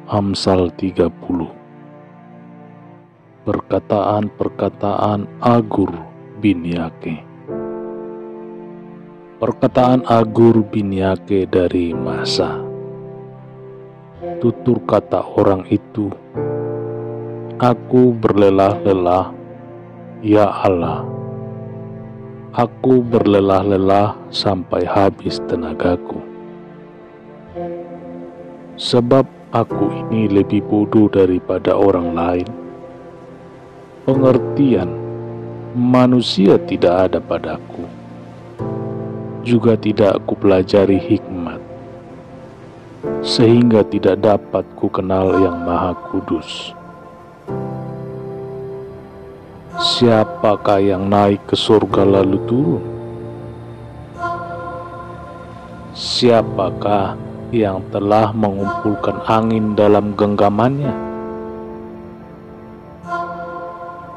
Amsal 30. Perkataan-perkataan Agur bin Yake. Perkataan Agur bin Yake dari Masa. Tutur kata orang itu, aku berlelah-lelah, ya Allah. Aku berlelah-lelah sampai habis tenagaku. Sebab aku ini lebih bodoh daripada orang lain. Pengertian manusia tidak ada padaku, juga tidak aku pelajari hikmat, sehingga tidak dapat ku kenal yang Maha Kudus. Siapakah yang naik ke surga lalu turun? Siapakah yang telah mengumpulkan angin dalam genggamannya?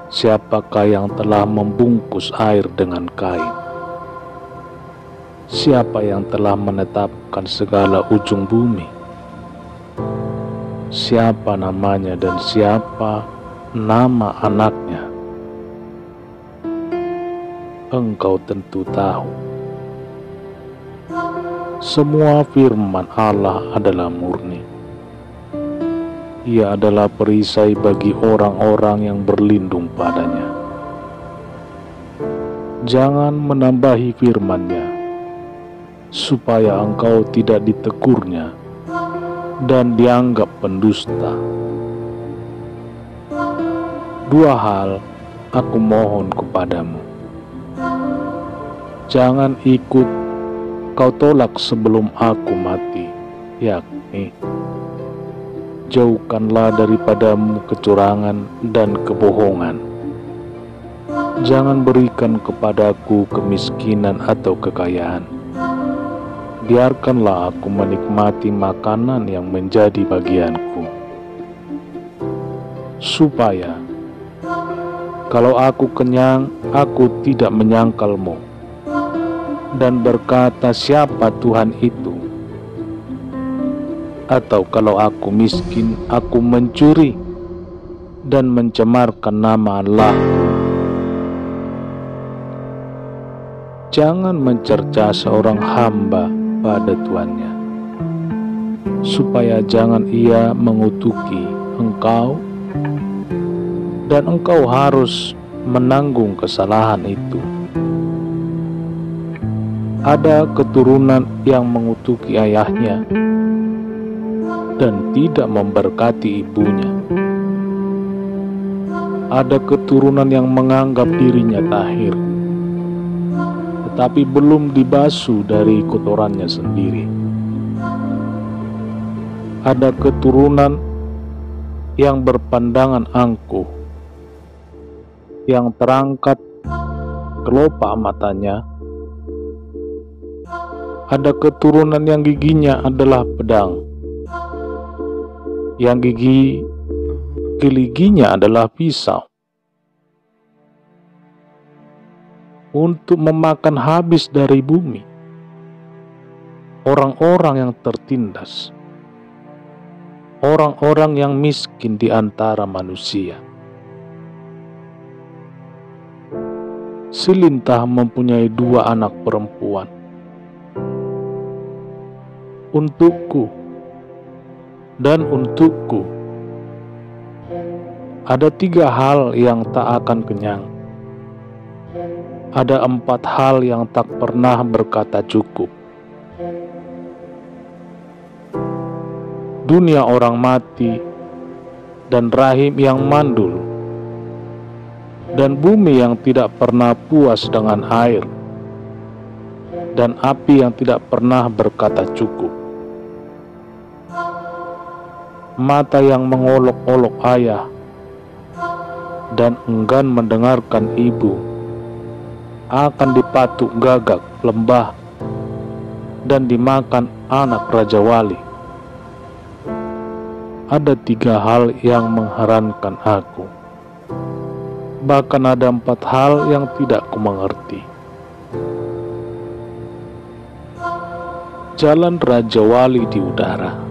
Siapakah yang telah membungkus air dengan kain? Siapa yang telah menetapkan segala ujung bumi? Siapa namanya dan siapa nama anaknya? Engkau tentu tahu. Semua firman Allah adalah murni. Ia adalah perisai bagi orang-orang yang berlindung padanya. Jangan menambahi firman-Nya, supaya engkau tidak ditegurnya dan dianggap pendusta. Dua hal aku mohon kepadamu. Jangan ikut kau tolak sebelum aku mati, yakni jauhkanlah daripadamu kecurangan dan kebohongan. Jangan berikan kepadaku kemiskinan atau kekayaan. Biarkanlah aku menikmati makanan yang menjadi bagianku, supaya kalau aku kenyang, aku tidak menyangkalmu dan berkata, siapa Tuhan itu? Atau kalau aku miskin, aku mencuri dan mencemarkan nama Allah. Jangan mencerca seorang hamba pada tuannya, supaya jangan ia mengutuki engkau dan engkau harus menanggung kesalahan itu. Ada keturunan yang mengutuki ayahnya dan tidak memberkati ibunya. Ada keturunan yang menganggap dirinya tahir, tetapi belum dibasuh dari kotorannya sendiri. Ada keturunan yang berpandangan angkuh, yang terangkat kelopak matanya. Ada keturunan yang giginya adalah pedang, yang gigi-giginya adalah pisau, untuk memakan habis dari bumi orang-orang yang tertindas, orang-orang yang miskin di antara manusia. Silintah mempunyai 2 anak perempuan. Untukku dan untukku ada 3 hal yang tak akan kenyang. Ada 4 hal yang tak pernah berkata cukup. Dunia orang mati dan rahim yang mandul, dan bumi yang tidak pernah puas dengan air, dan api yang tidak pernah berkata cukup. Mata yang mengolok-olok ayah dan enggan mendengarkan ibu akan dipatuk gagak lembah dan dimakan anak raja wali. Ada 3 hal yang mengherankan aku, bahkan ada 4 hal yang tidak kumengerti. Jalan raja wali di udara,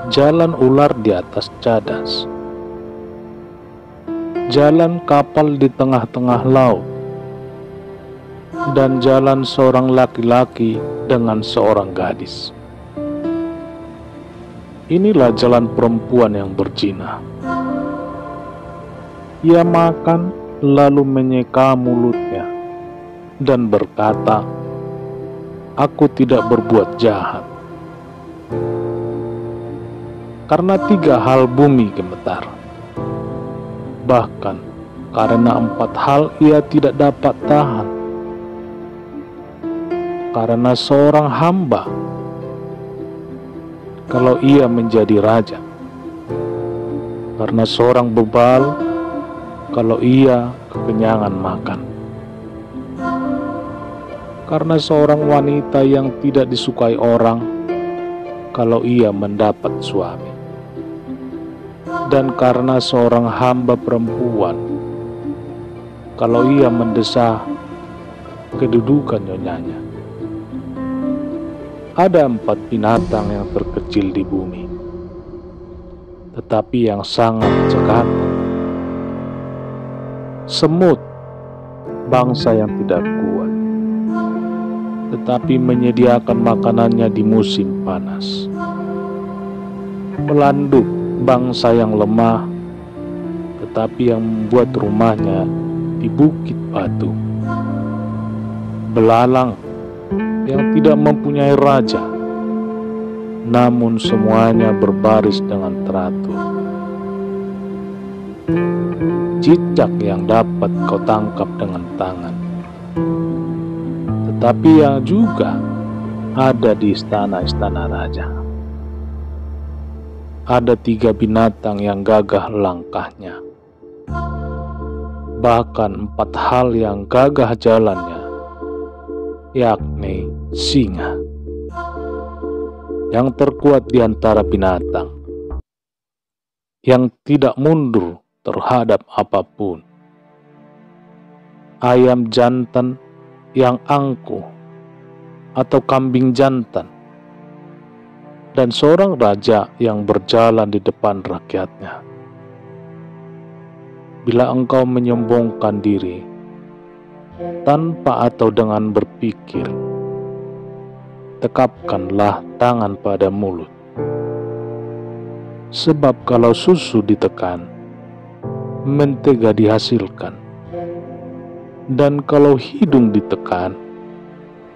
jalan ular di atas cadas, jalan kapal di tengah-tengah laut, dan jalan seorang laki-laki dengan seorang gadis. Inilah jalan perempuan yang berzina. Ia makan lalu menyeka mulutnya dan berkata, "Aku tidak berbuat jahat." Karena 3 hal bumi gemetar, bahkan karena 4 hal ia tidak dapat tahan. Karena seorang hamba, kalau ia menjadi raja. Karena seorang bebal, kalau ia kekenyangan makan. Karena seorang wanita yang tidak disukai orang, kalau ia mendapat suami. Dan karena seorang hamba perempuan, kalau ia mendesak kedudukan nyonyanya. Ada 4 binatang yang terkecil di bumi, tetapi yang sangat cekatan. Semut, bangsa yang tidak kuat, tetapi menyediakan makanannya di musim panas. Pelanduk, bangsa yang lemah, tetapi yang membuat rumahnya di bukit batu. Belalang, yang tidak mempunyai raja, namun semuanya berbaris dengan teratur. Cicak yang dapat kau tangkap dengan tangan, tetapi yang juga ada di istana-istana raja. Ada 3 binatang yang gagah langkahnya, bahkan 4 hal yang gagah jalannya, yakni singa, yang terkuat di antara binatang, yang tidak mundur terhadap apapun, ayam jantan yang angkuh atau kambing jantan, dan seorang raja yang berjalan di depan rakyatnya. Bila engkau menyombongkan diri tanpa atau dengan berpikir, tekapkanlah tangan pada mulut. Sebab kalau susu ditekan, mentega dihasilkan. Dan kalau hidung ditekan,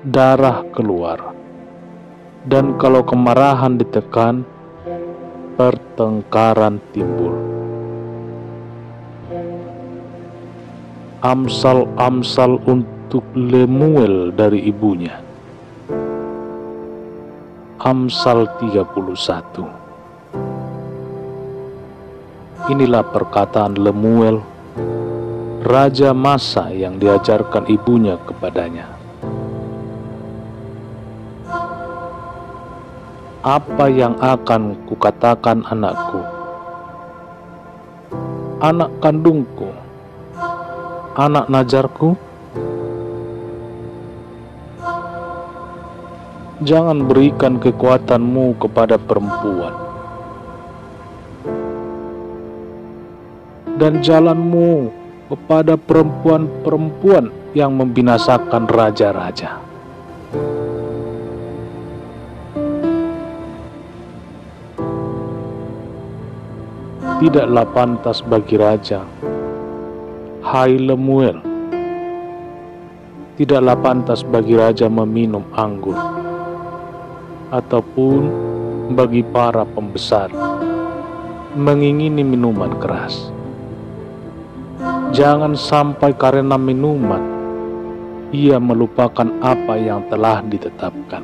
darah keluar. Dan kalau kemarahan ditekan, pertengkaran timbul. Amsal-amsal untuk Lemuel dari ibunya. Amsal 31. Inilah perkataan Lemuel, raja Masa yang diajarkan ibunya kepadanya. Apa yang akan kukatakan anakku, anak kandungku, anak najarku? Jangan berikan kekuatanmu kepada perempuan, dan jalanmu kepada perempuan-perempuan yang membinasakan raja-raja. Tidaklah pantas bagi raja, hai Lemuel, tidaklah pantas bagi raja meminum anggur, ataupun bagi para pembesar mengingini minuman keras. Jangan sampai karena minuman ia melupakan apa yang telah ditetapkan,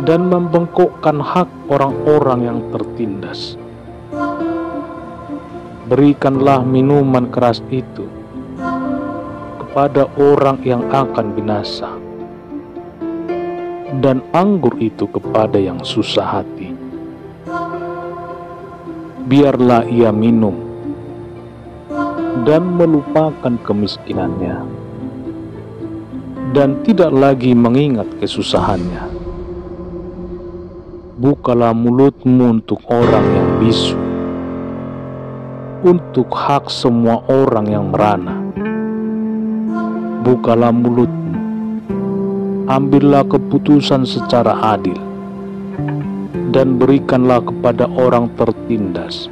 dan membengkokkan hak orang-orang yang tertindas. Berikanlah minuman keras itu kepada orang yang akan binasa, dan anggur itu kepada yang susah hati. Biarlah ia minum dan melupakan kemiskinannya, dan tidak lagi mengingat kesusahannya. Bukalah mulutmu untuk orang yang bisu, untuk hak semua orang yang merana. Bukalah mulutmu, ambillah keputusan secara adil, dan berikanlah kepada orang tertindas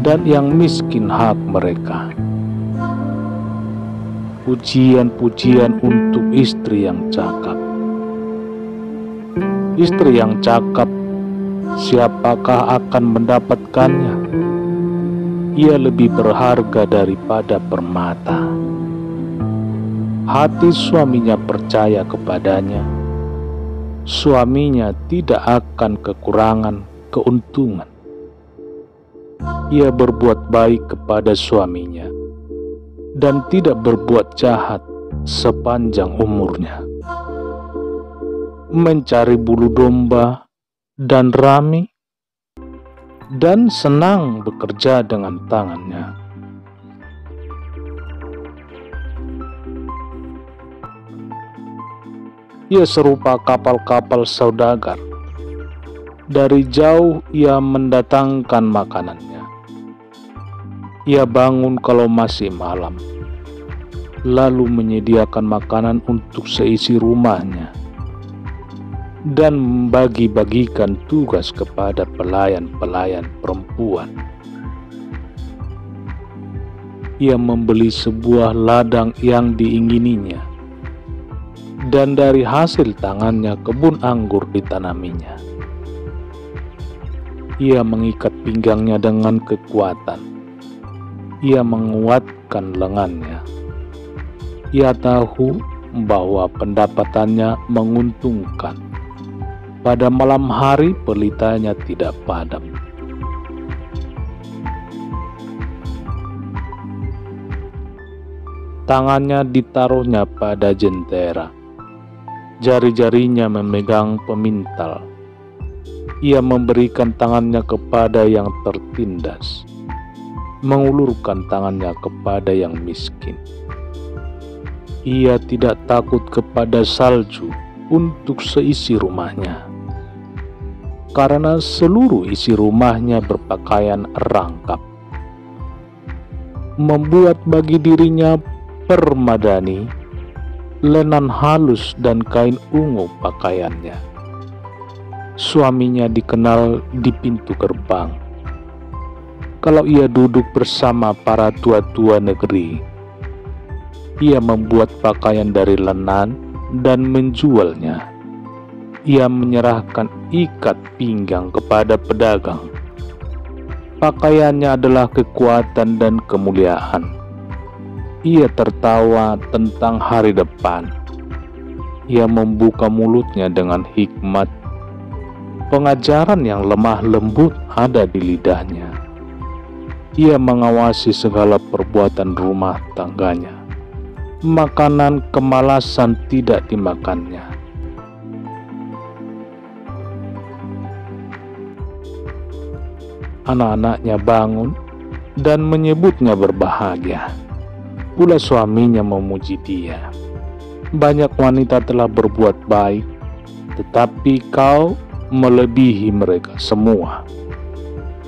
dan yang miskin hak mereka. Pujian-pujian untuk istri yang cakap. Istri yang cakap, siapakah akan mendapatkannya? Ia lebih berharga daripada permata. Hati suaminya percaya kepadanya. Suaminya tidak akan kekurangan keuntungan. Ia berbuat baik kepada suaminya dan tidak berbuat jahat sepanjang umurnya. Mencari bulu domba dan rami, dan senang bekerja dengan tangannya. Ia serupa kapal-kapal saudagar. Dari jauh ia mendatangkan makanannya. Ia bangun kalau masih malam, lalu menyediakan makanan untuk seisi rumahnya, dan membagi-bagikan tugas kepada pelayan-pelayan perempuan. Ia membeli sebuah ladang yang diingininya, dan dari hasil tangannya kebun anggur ditanaminya. Ia mengikat pinggangnya dengan kekuatan. Ia menguatkan lengannya. Ia tahu bahwa pendapatannya menguntungkan. Pada malam hari pelitanya tidak padam. Tangannya ditaruhnya pada jentera. Jari-jarinya memegang pemintal. Ia memberikan tangannya kepada yang tertindas, mengulurkan tangannya kepada yang miskin. Ia tidak takut kepada salju untuk seisi rumahnya, karena seluruh isi rumahnya berpakaian rangkap. Membuat bagi dirinya permadani, lenan halus dan kain ungu pakaiannya. Suaminya dikenal di pintu gerbang. Kalau ia duduk bersama para tua-tua negeri, ia membuat pakaian dari lenan dan menjualnya. Ia menyerahkan ikat pinggang kepada pedagang. Pakaiannya adalah kekuatan dan kemuliaan. Ia tertawa tentang hari depan. Ia membuka mulutnya dengan hikmat. Pengajaran yang lemah lembut ada di lidahnya. Ia mengawasi segala perbuatan rumah tangganya. Makanan kemalasan tidak dimakannya. Anak-anaknya bangun dan menyebutnya berbahagia. Pula suaminya memuji dia. Banyak wanita telah berbuat baik, tetapi kau melebihi mereka semua.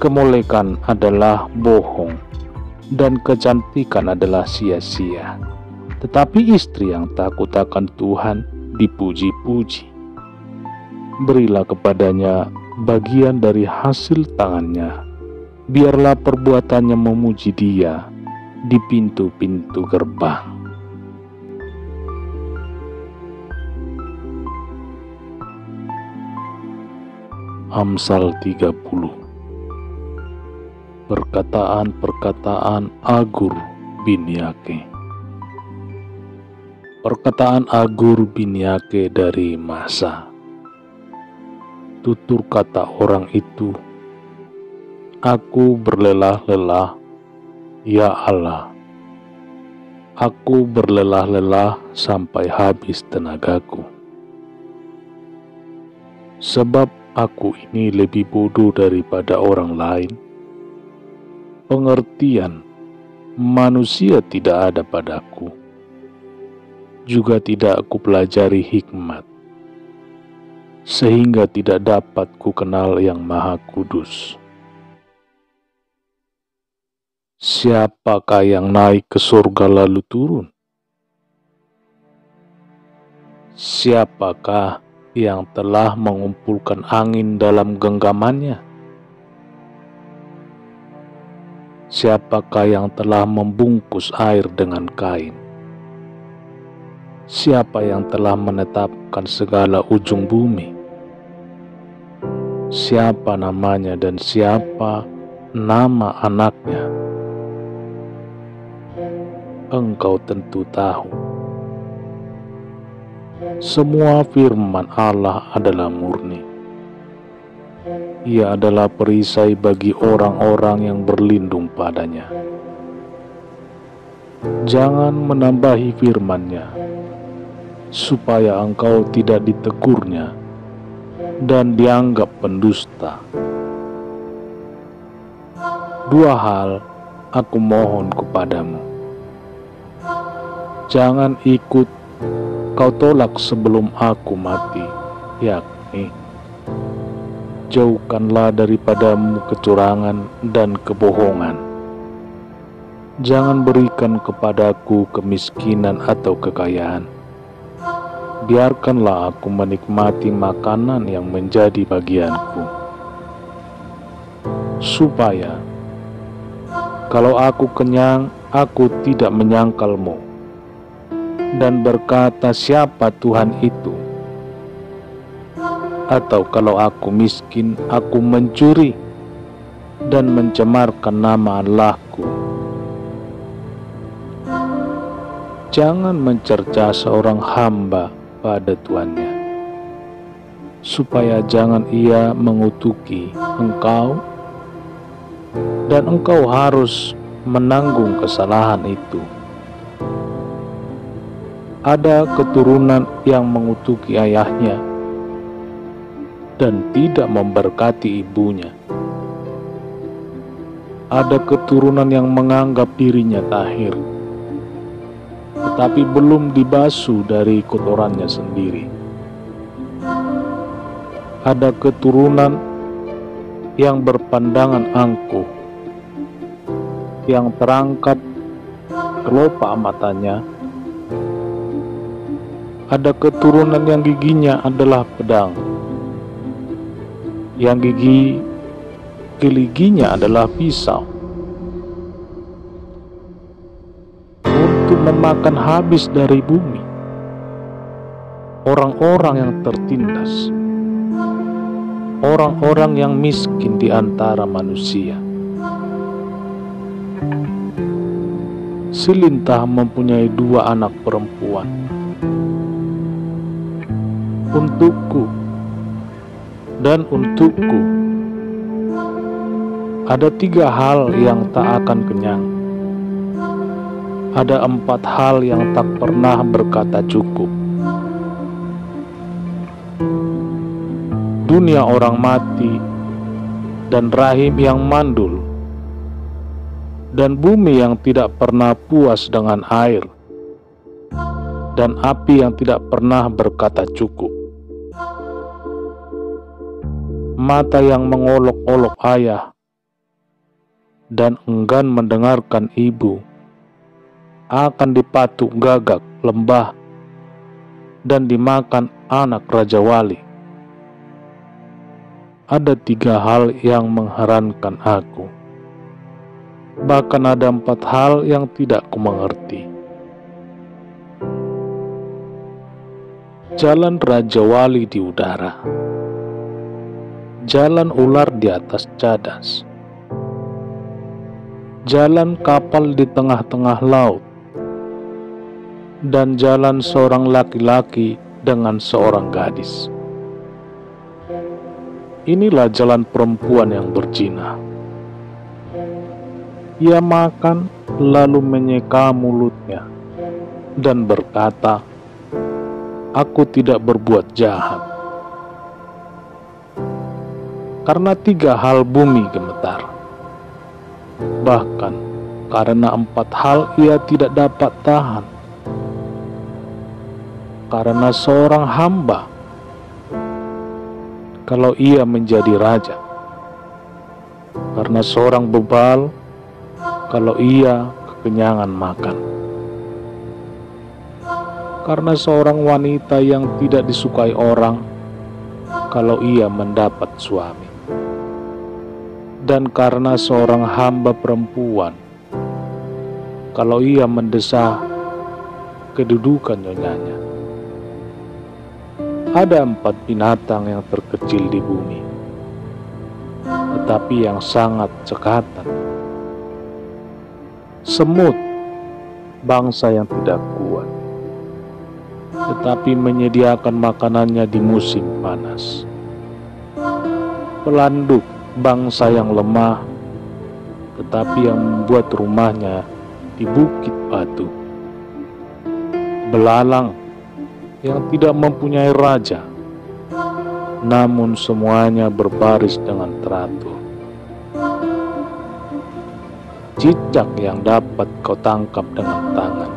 Kemolekan adalah bohong, dan kecantikan adalah sia-sia. Tetapi istri yang takut akan Tuhan dipuji-puji. Berilah kepadanya bagian dari hasil tangannya. Biarlah perbuatannya memuji dia di pintu-pintu gerbang. Amsal 30. Perkataan-perkataan Agur bin Yake. Perkataan Agur bin Yake dari Masa. Tutur kata orang itu, aku berlelah-lelah, ya Allah. Aku berlelah-lelah sampai habis tenagaku. Sebab aku ini lebih bodoh daripada orang lain. Pengertian manusia tidak ada padaku. Juga tidak aku pelajari hikmat. sehingga tidak dapat ku kenal yang Maha Kudus. Siapakah yang naik ke surga lalu turun? Siapakah yang telah mengumpulkan angin dalam genggamannya? Siapakah yang telah membungkus air dengan kain? Siapa yang telah menetapkan segala ujung bumi? Siapa namanya dan siapa nama anaknya? Engkau tentu tahu. Semua firman Allah adalah murni. Ia adalah perisai bagi orang-orang yang berlindung padanya. Jangan menambahi firman-Nya, supaya engkau tidak ditegurnya dan dianggap pendusta. Dua hal aku mohon kepadamu. Jangan ikut kau tolak sebelum aku mati, yakni jauhkanlah daripadamu kecurangan dan kebohongan. Jangan berikan kepadaku kemiskinan atau kekayaan. Biarkanlah aku menikmati makanan yang menjadi bagianku, supaya kalau aku kenyang, aku tidak menyangkalmu dan berkata, siapa Tuhan itu? Atau kalau aku miskin, aku mencuri dan mencemarkan nama Allahku. Jangan mencerca seorang hamba pada tuannya, supaya jangan ia mengutuki engkau dan engkau harus menanggung kesalahan itu. Ada keturunan yang mengutuki ayahnya dan tidak memberkati ibunya. Ada keturunan yang menganggap dirinya tahir, tetapi belum dibasuh dari kotorannya sendiri. Ada keturunan yang berpandangan angkuh, yang terangkat kelopak matanya. Ada keturunan yang giginya adalah pedang, yang gigi-giliginya adalah pisau, untuk memakan habis dari bumi orang-orang yang tertindas, orang-orang yang miskin di antara manusia. Silintah mempunyai 2 anak perempuan. Untukku dan untukku ada 3 hal yang tak akan kenyang. Ada 4 hal yang tak pernah berkata cukup. Dunia orang mati dan rahim yang mandul, dan bumi yang tidak pernah puas dengan air, dan api yang tidak pernah berkata cukup. Mata yang mengolok-olok ayah dan enggan mendengarkan ibu akan dipatuk gagak lembah dan dimakan anak Raja Wali. Ada 3 hal yang mengherankan aku, bahkan ada 4 hal yang tidak kumengerti. Jalan Raja Wali di udara, jalan ular di atas cadas, jalan kapal di tengah-tengah laut, dan jalan seorang laki-laki dengan seorang gadis. Inilah jalan perempuan yang berzina. Ia makan lalu menyeka mulutnya dan berkata, aku tidak berbuat jahat. Karena 3 hal bumi gemetar, bahkan karena 4 hal ia tidak dapat tahan. Karena seorang hamba kalau ia menjadi raja, karena seorang bebal kalau ia kekenyangan makan, karena seorang wanita yang tidak disukai orang kalau ia mendapat suami, dan karena seorang hamba perempuan kalau ia mendesak kedudukan nyonyanya. Ada 4 binatang yang terkecil di bumi, tetapi yang sangat cekatan. Semut, bangsa yang tidak kuat, tetapi menyediakan makanannya di musim panas. Pelanduk, bangsa yang lemah, tetapi yang membuat rumahnya di bukit batu. Belalang yang tidak mempunyai raja, namun semuanya berbaris dengan teratur. Cicak yang dapat kau tangkap dengan tangan,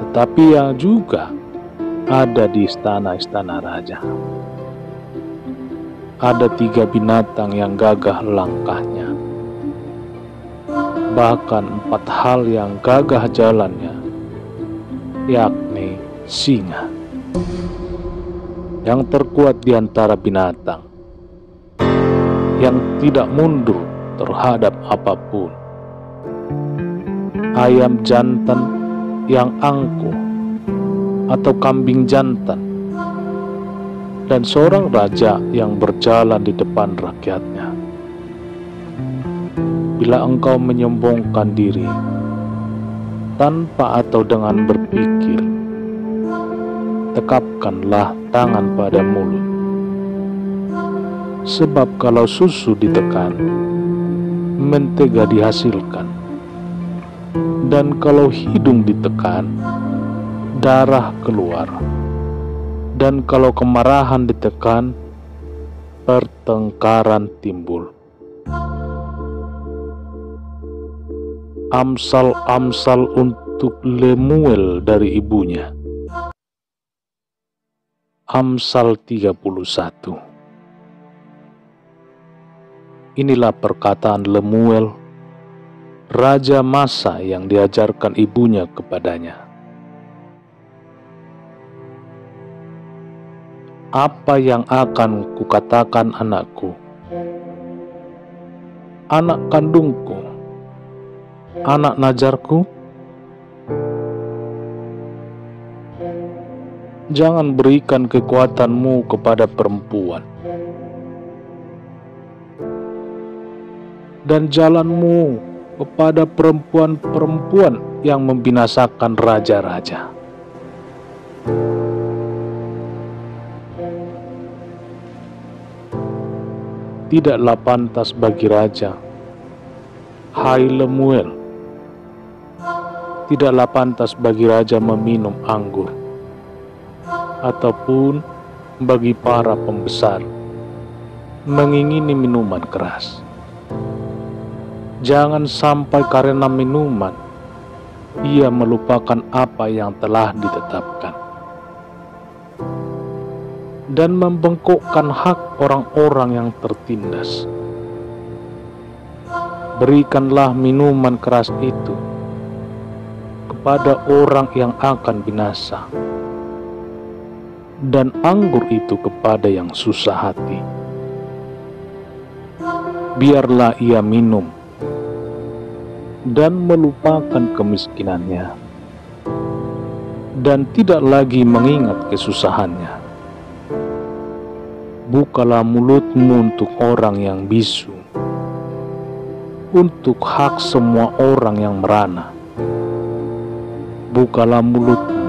tetapi yang juga ada di istana-istana raja. Ada 3 binatang yang gagah langkahnya, bahkan 4 hal yang gagah jalannya, yakni singa, yang terkuat di antara binatang, yang tidak mundur terhadap apapun, ayam jantan yang angkuh atau kambing jantan, dan seorang raja yang berjalan di depan rakyatnya. Bila engkau menyombongkan diri tanpa atau dengan berpikir, tekapkanlah tangan pada mulut. Sebab kalau susu ditekan, mentega dihasilkan, dan kalau hidung ditekan, darah keluar, dan kalau kemarahan ditekan, pertengkaran timbul. Amsal-amsal untuk Lemuel dari ibunya. Amsal 31. Inilah perkataan Lemuel, raja Masa, yang diajarkan ibunya kepadanya. Apa yang akan kukatakan anakku, anak kandungku, anak najarku? Jangan berikan kekuatanmu kepada perempuan, dan jalanmu kepada perempuan-perempuan yang membinasakan raja-raja. Tidaklah pantas bagi raja, hai Lemuel, tidaklah pantas bagi raja meminum anggur, ataupun bagi para pembesar mengingini minuman keras. Jangan sampai karena minuman ia melupakan apa yang telah ditetapkan, dan membengkokkan hak orang-orang yang tertindas. Berikanlah minuman keras itu kepada orang yang akan binasa, dan anggur itu kepada yang susah hati. Biarlah ia minum dan melupakan kemiskinannya, dan tidak lagi mengingat kesusahannya. Bukalah mulutmu untuk orang yang bisu, untuk hak semua orang yang merana. Bukalah mulutmu,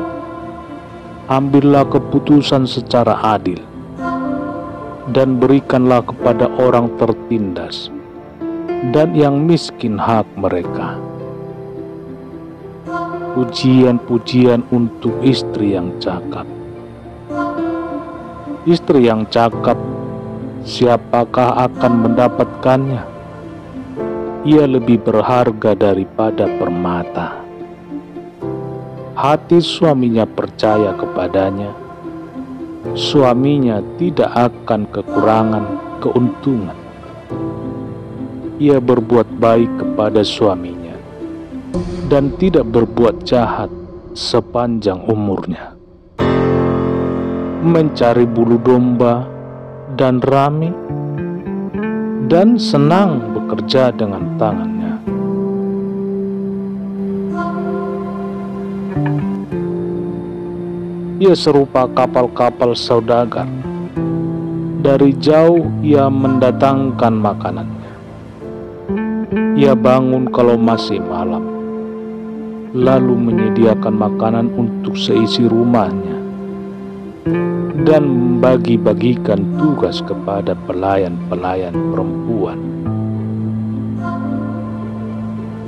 ambillah keputusan secara adil, dan berikanlah kepada orang tertindas dan yang miskin hak mereka. Pujian-pujian untuk istri yang cakap. Istri yang cakap, siapakah akan mendapatkannya? Ia lebih berharga daripada permata. Hati suaminya percaya kepadanya, suaminya tidak akan kekurangan keuntungan. Ia berbuat baik kepada suaminya dan tidak berbuat jahat sepanjang umurnya. Mencari bulu domba dan rami, dan senang bekerja dengan tangannya. Ia serupa kapal-kapal saudagar. Dari jauh ia mendatangkan makanannya. Ia bangun kalau masih malam, lalu menyediakan makanan untuk seisi rumahnya, dan membagi-bagikan tugas kepada pelayan-pelayan perempuan.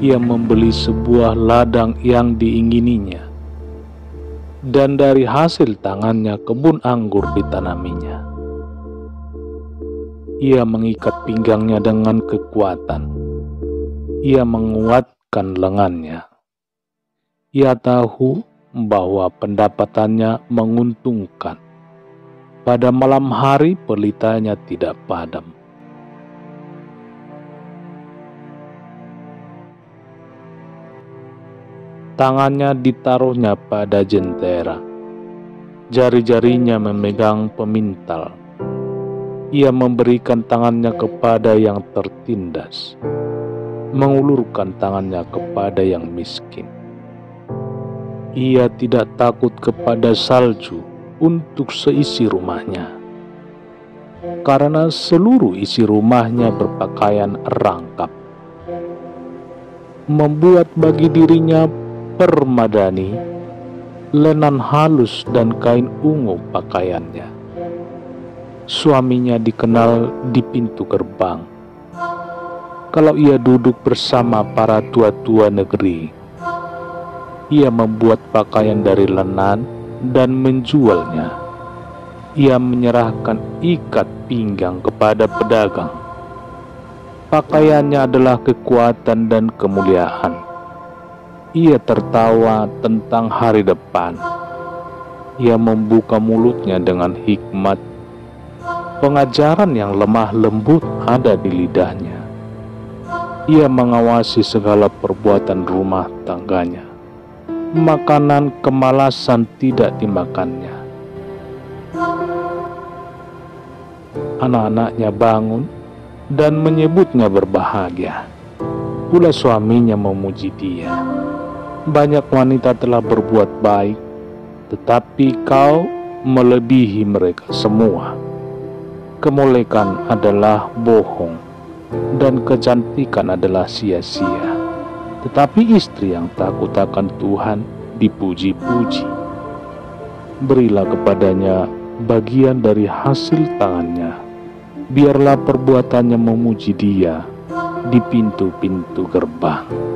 Ia membeli sebuah ladang yang diingininya, dan dari hasil tangannya kebun anggur ditanaminya. Ia mengikat pinggangnya dengan kekuatan. Ia menguatkan lengannya. Ia tahu bahwa pendapatannya menguntungkan. Pada malam hari pelitanya tidak padam. Tangannya ditaruhnya pada jentera, jari-jarinya memegang pemintal. Ia memberikan tangannya kepada yang tertindas, mengulurkan tangannya kepada yang miskin. Ia tidak takut kepada salju untuk seisi rumahnya, karena seluruh isi rumahnya berpakaian rangkap. Membuat bagi dirinya permadani, lenan halus dan kain ungu pakaiannya. Suaminya dikenal di pintu gerbang. Kalau ia duduk bersama para tua-tua negeri, ia membuat pakaian dari lenan dan menjualnya. Ia menyerahkan ikat pinggang kepada pedagang. Pakaiannya adalah kekuatan dan kemuliaan. Ia tertawa tentang hari depan. Ia membuka mulutnya dengan hikmat. Pengajaran yang lemah lembut ada di lidahnya. Ia mengawasi segala perbuatan rumah tangganya. Makanan kemalasan tidak dimakannya. Anak-anaknya bangun dan menyebutnya berbahagia. Pula suaminya memuji dia. Banyak wanita telah berbuat baik, tetapi kau melebihi mereka semua. Kemolekan adalah bohong, dan kecantikan adalah sia-sia. Tetapi istri yang takut akan Tuhan dipuji-puji. Berilah kepadanya bagian dari hasil tangannya. Biarlah perbuatannya memuji dia di pintu-pintu gerbang.